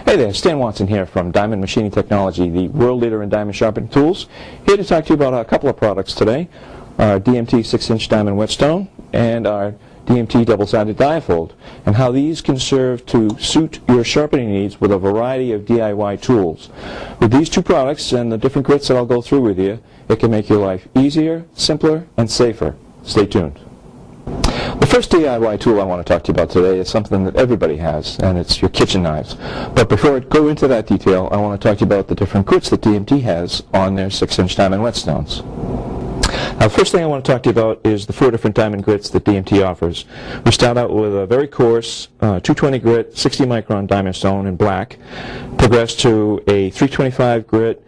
Hey there, Stan Watson here from Diamond Machining Technology, the world leader in diamond sharpening tools. Here to talk to you about a couple of products today, our DMT 6-inch Diamond Whetstone and our DMT Double Sided Diafold, and how these can serve to suit your sharpening needs with a variety of DIY tools. With these two products and the different grits that I'll go through with you, it can make your life easier, simpler, and safer. Stay tuned. The first DIY tool I want to talk to you about today is something that everybody has, and it's your kitchen knives. But before I go into that detail, I want to talk to you about the different grits that DMT has on their 6-inch Diamond Whetstones. Now, the first thing I want to talk to you about is the 4 different diamond grits that DMT offers. We start out with a very coarse 220 grit, 60 micron diamond stone in black, progress to a 325 grit,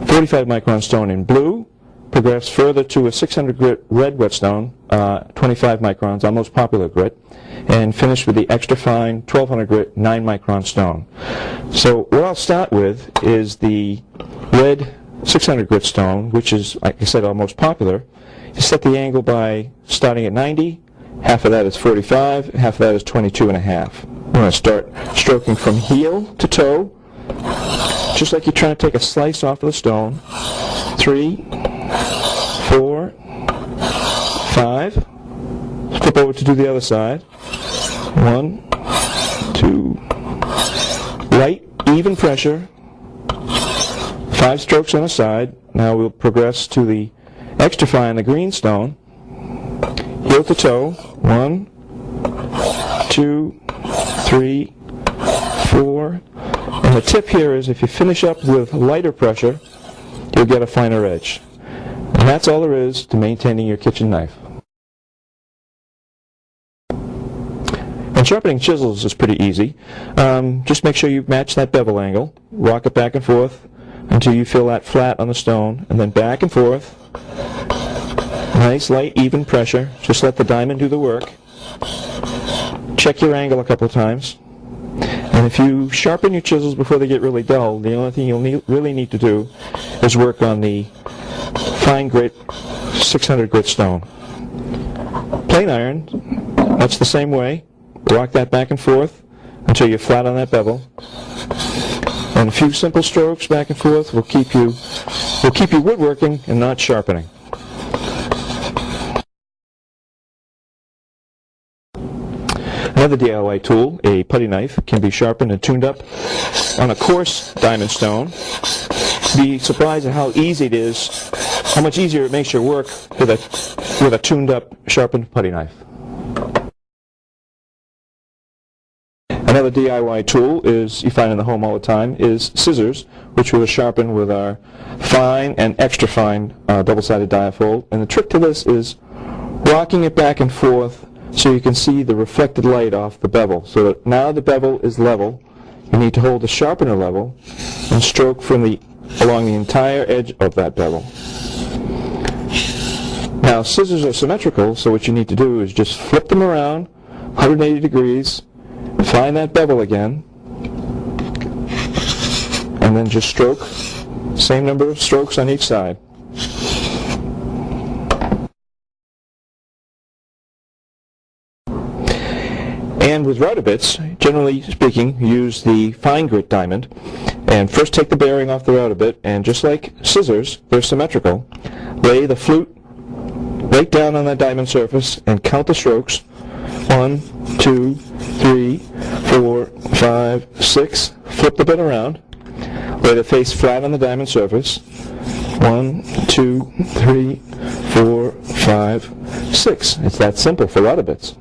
45 micron stone in blue, progress further to a 600 grit red whetstone, 25 microns, our most popular grit, and finish with the extra fine 1200 grit 9 micron stone. So what I'll start with is the red 600 grit stone, which is, like I said, our most popular. You set the angle by starting at 90, half of that is 45, half of that is 22 and a half. I'm going to start stroking from heel to toe, just like you're trying to take a slice off of the stone. 3, 4, 5, flip over to do the other side. 1, 2, light, even pressure, 5 strokes on a side. Now we'll progress to the extra fine, the green stone, heel to toe. 1, 2, 3, 4, and the tip here is if you finish up with lighter pressure, you'll get a finer edge. And that's all there is to maintaining your kitchen knife. And sharpening chisels is pretty easy. Just make sure you match that bevel angle. Rock it back and forth until you feel that flat on the stone, and then back and forth. Nice, light, even pressure. Just let the diamond do the work. Check your angle a couple of times. And if you sharpen your chisels before they get really dull, the only thing you'll really need to do is work on the fine grit 600 grit stone. Plain iron, much the same way. Rock that back and forth until you're flat on that bevel. And a few simple strokes back and forth will keep you woodworking and not sharpening. Another DIY tool, a putty knife, can be sharpened and tuned up on a coarse diamond stone. Be surprised at how easy it is, how much easier it makes your work with a tuned up, sharpened putty knife. Another DIY tool is, you find in the home all the time, is scissors, which we will sharpen with our fine and extra fine double-sided diafold. And the trick to this is rocking it back and forth so you can see the reflected light off the bevel. So that now the bevel is level, you need to hold the sharpener level and stroke along the entire edge of that bevel. Now scissors are symmetrical, so what you need to do is just flip them around 180 degrees, find that bevel again, and then just stroke, same number of strokes on each side. And with router bits, generally speaking, use the fine grit diamond, and first take the bearing off the router bit, and just like scissors, they're symmetrical, lay the flute right down on that diamond surface and count the strokes. 1, 2, 3, 4, 5, 6. Flip the bit around. Lay the face flat on the diamond surface. 1, 2, 3, 4, 5, 6. It's that simple for router bits.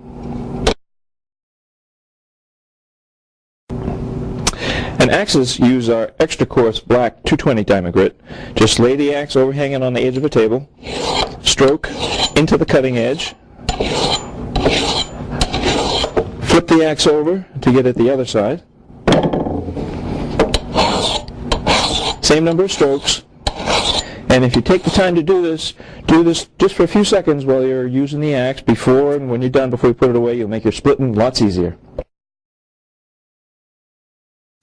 And axes use our extra coarse black 220 diamond grit. Just lay the axe overhanging on the edge of a table. Stroke into the cutting edge. Flip the axe over to get at the other side. Same number of strokes. And if you take the time to do this just for a few seconds while you're using the axe. Before and when you're done, before you put it away, you'll make your splitting lots easier.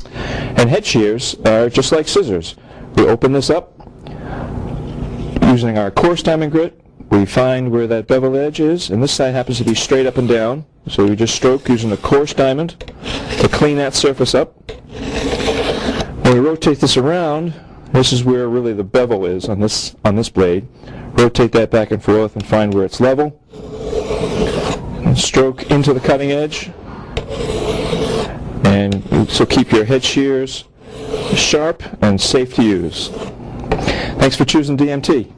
And head shears are just like scissors. We open this up using our coarse diamond grit. We find where that bevel edge is, and this side happens to be straight up and down. So we just stroke using a coarse diamond to clean that surface up. When we rotate this around, this is where really the bevel is on this blade. Rotate that back and forth and find where it's level. And stroke into the cutting edge. And so keep your head shears sharp and safe to use. Thanks for choosing DMT.